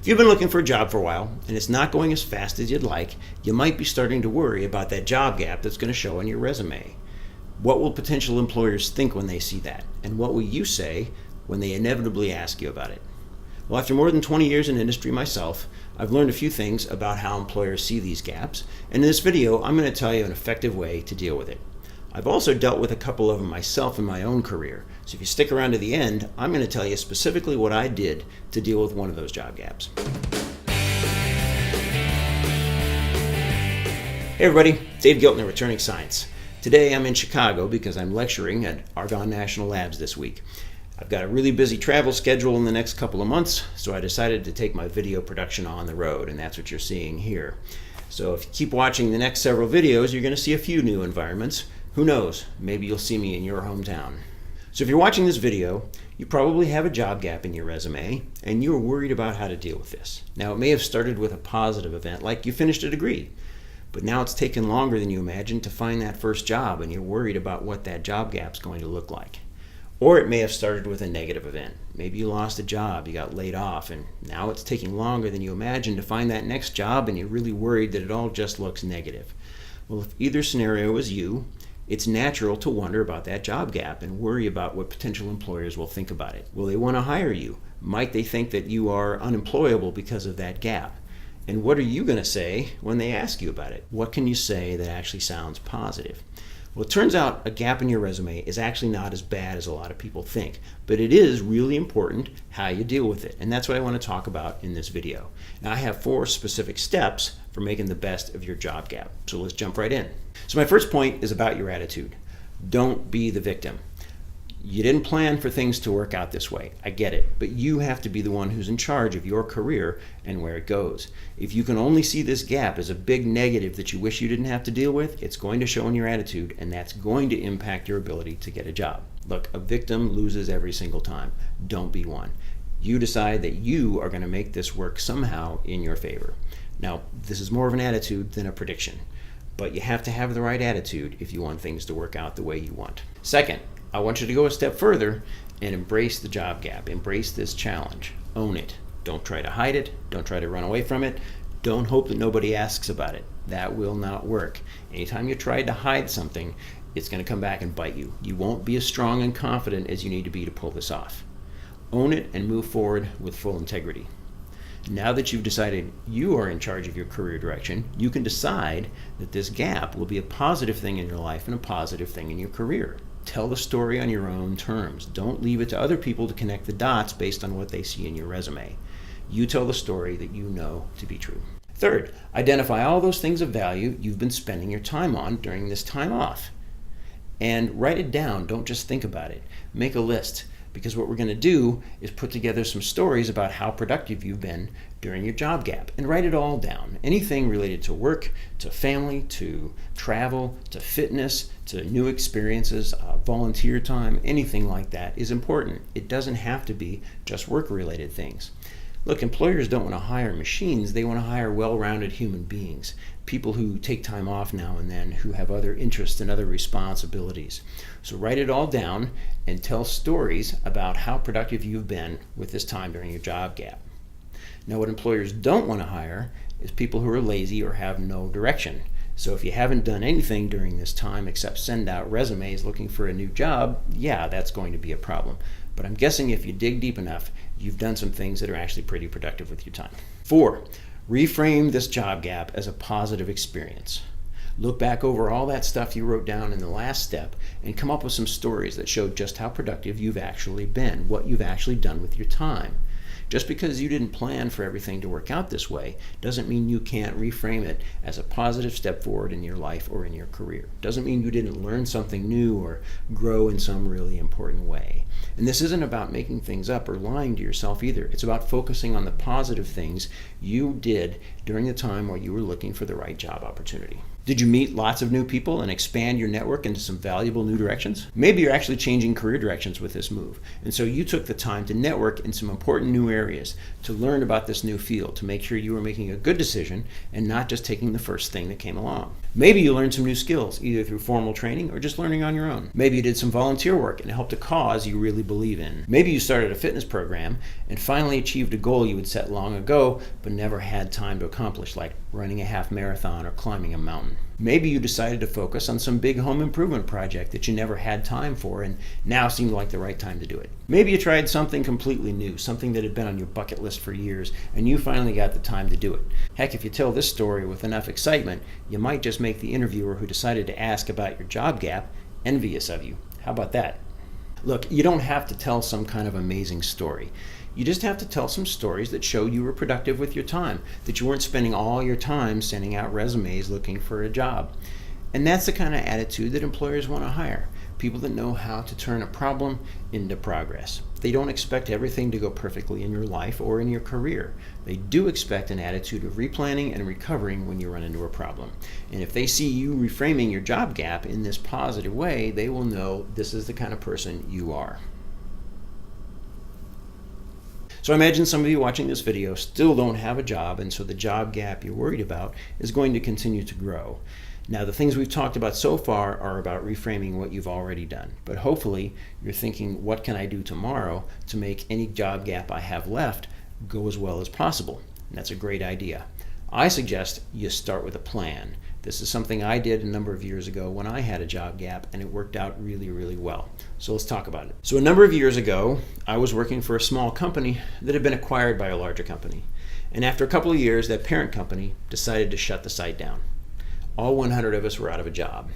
If you've been looking for a job for a while and it's not going as fast as you'd like, you might be starting to worry about that job gap that's going to show on your resume. What will potential employers think when they see that? And what will you say when they inevitably ask you about it? Well, after more than 20 years in industry myself, I've learned a few things about how employers see these gaps, and in this video, I'm going to tell you an effective way to deal with it. I've also dealt with a couple of them myself in my own career, so if you stick around to the end, I'm going to tell you specifically what I did to deal with one of those job gaps. Hey everybody, Dave Giltner with TurningScience. Today I'm in Chicago because I'm lecturing at Argonne National Labs this week. I've got a really busy travel schedule in the next couple of months, so I decided to take my video production on the road, and that's what you're seeing here. So if you keep watching the next several videos, you're going to see a few new environments. Who knows, maybe you'll see me in your hometown. So if you're watching this video, you probably have a job gap in your resume, and you're worried about how to deal with this. Now, it may have started with a positive event, like you finished a degree, but now it's taken longer than you imagined to find that first job, and you're worried about what that job gap's going to look like. Or it may have started with a negative event. Maybe you lost a job, you got laid off, and now it's taking longer than you imagined to find that next job, and you're really worried that it all just looks negative. Well, if either scenario is you, it's natural to wonder about that job gap and worry about what potential employers will think about it. Will they want to hire you? Might they think that you are unemployable because of that gap? And what are you going to say when they ask you about it? What can you say that actually sounds positive? Well, it turns out a gap in your resume is actually not as bad as a lot of people think, but it is really important how you deal with it, and that's what I want to talk about in this video. Now, I have 4 specific steps for making the best of your job gap, so let's jump right in. So my first point is about your attitude. Don't be the victim. You didn't plan for things to work out this way. I get it, but you have to be the one who's in charge of your career and where it goes. If you can only see this gap as a big negative that you wish you didn't have to deal with, it's going to show in your attitude, and that's going to impact your ability to get a job. Look, a victim loses every single time. Don't be one. You decide that you are going to make this work somehow in your favor. Now, this is more of an attitude than a prediction, but you have to have the right attitude if you want things to work out the way you want. Second, I want you to go a step further and embrace the job gap. Embrace this challenge. Own it. Don't try to hide it. Don't try to run away from it. Don't hope that nobody asks about it. That will not work. Anytime you try to hide something, it's going to come back and bite you. You won't be as strong and confident as you need to be to pull this off. Own it and move forward with full integrity. Now that you've decided you are in charge of your career direction, you can decide that this gap will be a positive thing in your life and a positive thing in your career. Tell the story on your own terms. Don't leave it to other people to connect the dots based on what they see in your resume. You tell the story that you know to be true. Third, identify all those things of value you've been spending your time on during this time off. And write it down. Don't just think about it. Make a list, because what we're going to do is put together some stories about how productive you've been during your job gap, and write it all down. Anything related to work, to family, to travel, to fitness, to new experiences, volunteer time, anything like that is important. It doesn't have to be just work-related things. Look, employers don't want to hire machines. They want to hire well-rounded human beings, people who take time off now and then, who have other interests and other responsibilities. So write it all down and tell stories about how productive you've been with this time during your job gap. Now, what employers don't want to hire is people who are lazy or have no direction. So if you haven't done anything during this time except send out resumes looking for a new job, yeah, that's going to be a problem. But I'm guessing if you dig deep enough, you've done some things that are actually pretty productive with your time. 4, reframe this job gap as a positive experience. Look back over all that stuff you wrote down in the last step and come up with some stories that show just how productive you've actually been, what you've actually done with your time. Just because you didn't plan for everything to work out this way doesn't mean you can't reframe it as a positive step forward in your life or in your career. Doesn't mean you didn't learn something new or grow in some really important way. And this isn't about making things up or lying to yourself either. It's about focusing on the positive things you did during the time while you were looking for the right job opportunity. Did you meet lots of new people and expand your network into some valuable new directions? Maybe you're actually changing career directions with this move, and so you took the time to network in some important new areas, to learn about this new field, to make sure you were making a good decision and not just taking the first thing that came along. Maybe you learned some new skills, either through formal training or just learning on your own. Maybe you did some volunteer work and helped a cause you really believe in. Maybe you started a fitness program and finally achieved a goal you had set long ago but never had time to accomplish, like running a half marathon or climbing a mountain. Maybe you decided to focus on some big home improvement project that you never had time for and now seemed like the right time to do it. Maybe you tried something completely new, something that had been on your bucket list for years, and you finally got the time to do it. Heck, if you tell this story with enough excitement, you might just make the interviewer who decided to ask about your job gap envious of you. How about that? Look, you don't have to tell some kind of amazing story. You just have to tell some stories that show you were productive with your time, that you weren't spending all your time sending out resumes looking for a job. And that's the kind of attitude that employers want to hire. People that know how to turn a problem into progress. They don't expect everything to go perfectly in your life or in your career. They do expect an attitude of replanning and recovering when you run into a problem. And if they see you reframing your job gap in this positive way, they will know this is the kind of person you are. So I imagine some of you watching this video still don't have a job, and so the job gap you're worried about is going to continue to grow. Now, the things we've talked about so far are about reframing what you've already done, but hopefully you're thinking, what can I do tomorrow to make any job gap I have left go as well as possible? And that's a great idea. I suggest you start with a plan. This is something I did a number of years ago when I had a job gap, and it worked out really, really well. So let's talk about it. So a number of years ago, I was working for a small company that had been acquired by a larger company. And after a couple of years, that parent company decided to shut the site down. All 100 of us were out of a job.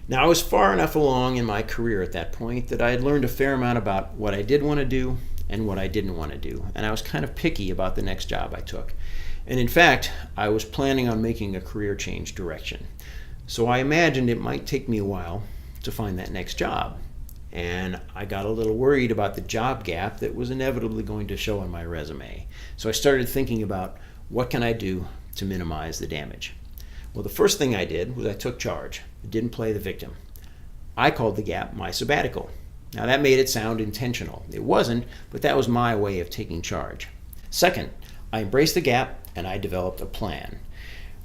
Now, I was far enough along in my career at that point that I had learned a fair amount about what I did want to do and what I didn't want to do. And I was kind of picky about the next job I took. And in fact, I was planning on making a career change direction. So I imagined it might take me a while to find that next job. And I got a little worried about the job gap that was inevitably going to show on my resume. So I started thinking about, what can I do to minimize the damage? Well, the first thing I did was I took charge. I didn't play the victim. I called the gap my sabbatical. Now that made it sound intentional. It wasn't, but that was my way of taking charge. Second, I embraced the gap and I developed a plan.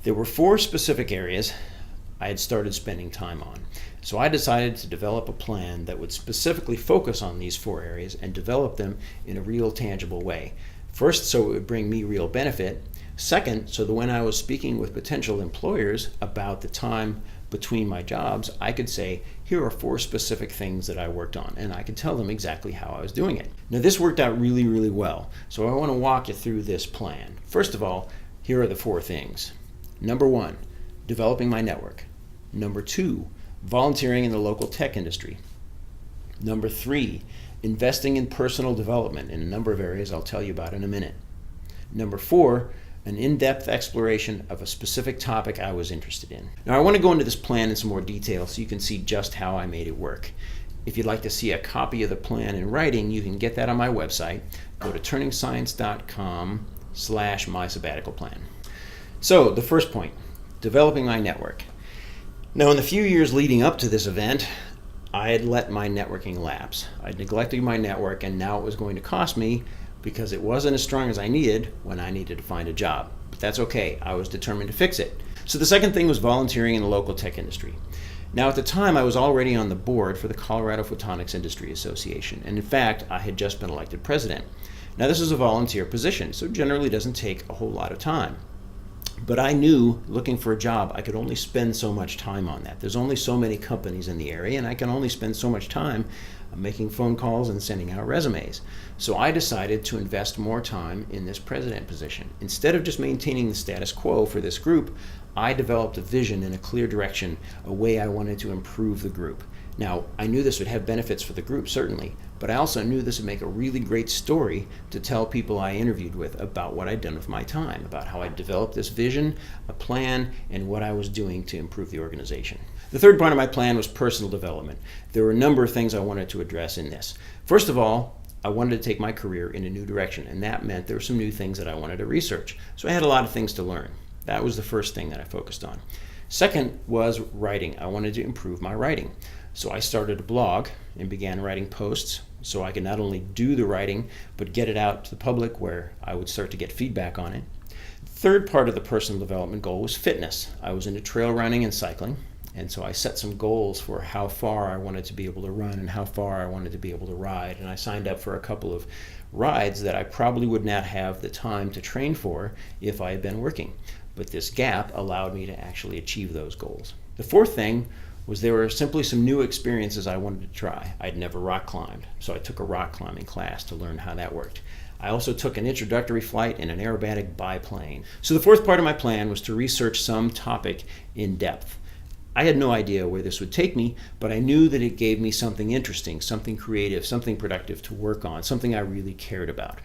There were 4 specific areas I had started spending time on. So I decided to develop a plan that would specifically focus on these 4 areas and develop them in a real tangible way. First, so it would bring me real benefit. Second, so that when I was speaking with potential employers about the time between my jobs, I could say, here are 4 specific things that I worked on, and I could tell them exactly how I was doing it. Now, this worked out really, really well, so I want to walk you through this plan. First of all, here are the 4 things. Number 1, developing my network. Number 2, volunteering in the local tech industry. Number 3, investing in personal development in a number of areas I'll tell you about in a minute. Number 4, an in-depth exploration of a specific topic I was interested in. Now, I want to go into this plan in some more detail so you can see just how I made it work. If you'd like to see a copy of the plan in writing, you can get that on my website. Go to turningscience.com/mysabbaticalplan. So, the first point, developing my network. Now, in the few years leading up to this event, I had let my networking lapse. I'd neglected my network, and now it was going to cost me because it wasn't as strong as I needed when I needed to find a job. But that's okay. I was determined to fix it. So the second thing was volunteering in the local tech industry. Now, at the time, I was already on the board for the Colorado Photonics Industry Association, and in fact, I had just been elected president. Now, this is a volunteer position, so it generally doesn't take a whole lot of time. But I knew, looking for a job, I could only spend so much time on that. There's only so many companies in the area, and I can only spend so much time making phone calls and sending out resumes. So I decided to invest more time in this president position. Instead of just maintaining the status quo for this group, I developed a vision and a clear direction, a way I wanted to improve the group. Now, I knew this would have benefits for the group, certainly, but I also knew this would make a really great story to tell people I interviewed with about what I'd done with my time, about how I developed this vision, a plan, and what I was doing to improve the organization. The third part of my plan was personal development. There were a number of things I wanted to address in this. First of all, I wanted to take my career in a new direction, and that meant there were some new things that I wanted to research. So I had a lot of things to learn. That was the first thing that I focused on. Second was writing. I wanted to improve my writing. So I started a blog and began writing posts so I could not only do the writing, but get it out to the public where I would start to get feedback on it. Third part of the personal development goal was fitness. I was into trail running and cycling, and so I set some goals for how far I wanted to be able to run and how far I wanted to be able to ride, and I signed up for a couple of rides that I probably would not have the time to train for if I had been working. But this gap allowed me to actually achieve those goals. The fourth thing was there were simply some new experiences I wanted to try. I'd never rock climbed, so I took a rock climbing class to learn how that worked. I also took an introductory flight in an aerobatic biplane. So the fourth part of my plan was to research some topic in depth. I had no idea where this would take me, but I knew that it gave me something interesting, something creative, something productive to work on, something I really cared about.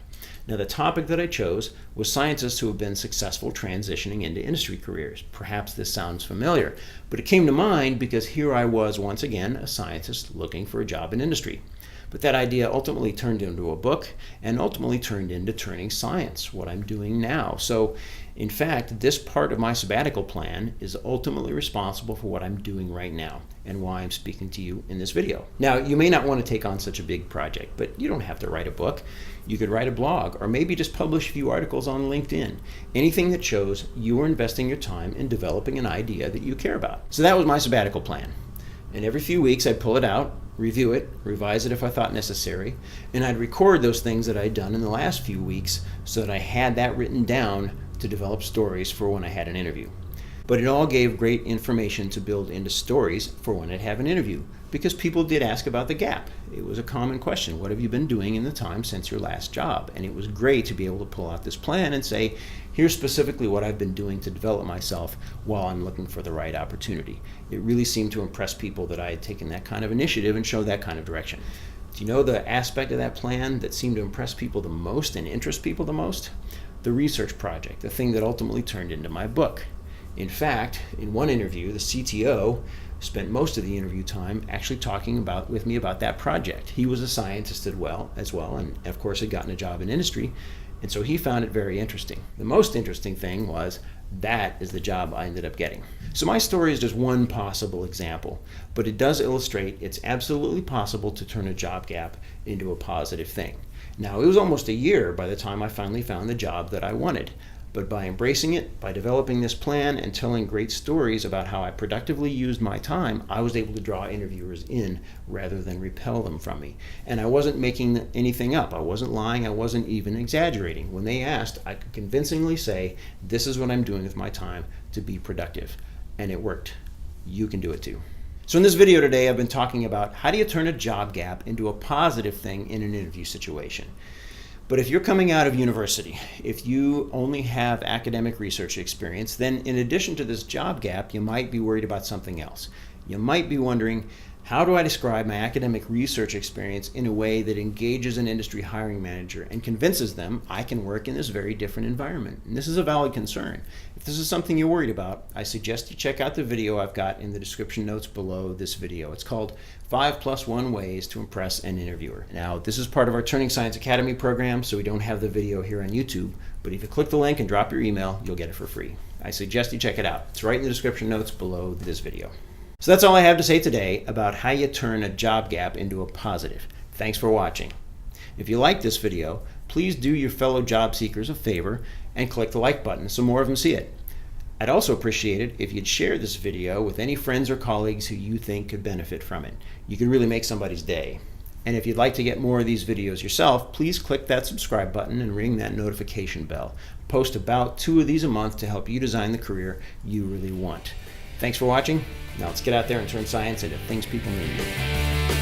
Now, the topic that I chose was scientists who have been successful transitioning into industry careers. Perhaps this sounds familiar, but it came to mind because here I was once again, a scientist looking for a job in industry. But that idea ultimately turned into a book and ultimately turned into Turning Science, what I'm doing now. So, in fact, this part of my sabbatical plan is ultimately responsible for what I'm doing right now and why I'm speaking to you in this video. Now, you may not want to take on such a big project, but you don't have to write a book. You could write a blog or maybe just publish a few articles on LinkedIn. Anything that shows you are investing your time in developing an idea that you care about. So that was my sabbatical plan. And every few weeks I'd pull it out, review it, revise it if I thought necessary, and I'd record those things that I'd done in the last few weeks so that I had that written down to develop stories for when I had an interview. But it all gave great information to build into stories for when I'd have an interview, because people did ask about the gap. It was a common question. What have you been doing in the time since your last job? And it was great to be able to pull out this plan and say, here's specifically what I've been doing to develop myself while I'm looking for the right opportunity. It really seemed to impress people that I had taken that kind of initiative and showed that kind of direction. Do you know the aspect of that plan that seemed to impress people the most and interest people the most? The research project, the thing that ultimately turned into my book. In fact, in one interview, the CTO spent most of the interview time actually talking with me about that project. He was a scientist as well, and of course had gotten a job in industry, and so he found it very interesting. The most interesting thing was that is the job I ended up getting. So my story is just one possible example, but it does illustrate it's absolutely possible to turn a job gap into a positive thing. Now, it was almost a year by the time I finally found the job that I wanted. But by embracing it, by developing this plan and telling great stories about how I productively used my time, I was able to draw interviewers in rather than repel them from me. And I wasn't making anything up. I wasn't lying. I wasn't even exaggerating. When they asked, I could convincingly say, this is what I'm doing with my time to be productive. And it worked. You can do it too. So in this video today, I've been talking about how do you turn a job gap into a positive thing in an interview situation. But if you're coming out of university, if you only have academic research experience, then in addition to this job gap, you might be worried about something else. You might be wondering, how do I describe my academic research experience in a way that engages an industry hiring manager and convinces them I can work in this very different environment? And this is a valid concern. If this is something you're worried about, I suggest you check out the video I've got in the description notes below this video. It's called 5+1 Ways to Impress an Interviewer. Now, this is part of our Turning Science Academy program, so we don't have the video here on YouTube, but if you click the link and drop your email, you'll get it for free. I suggest you check it out. It's right in the description notes below this video. So that's all I have to say today about how you turn a job gap into a positive. Thanks for watching. If you like this video, please do your fellow job seekers a favor and click the like button so more of them see it. I'd also appreciate it if you'd share this video with any friends or colleagues who you think could benefit from it. You can really make somebody's day. And if you'd like to get more of these videos yourself, please click that subscribe button and ring that notification bell. Post about 2 of these a month to help you design the career you really want. Thanks for watching. Now let's get out there and turn science into things people need.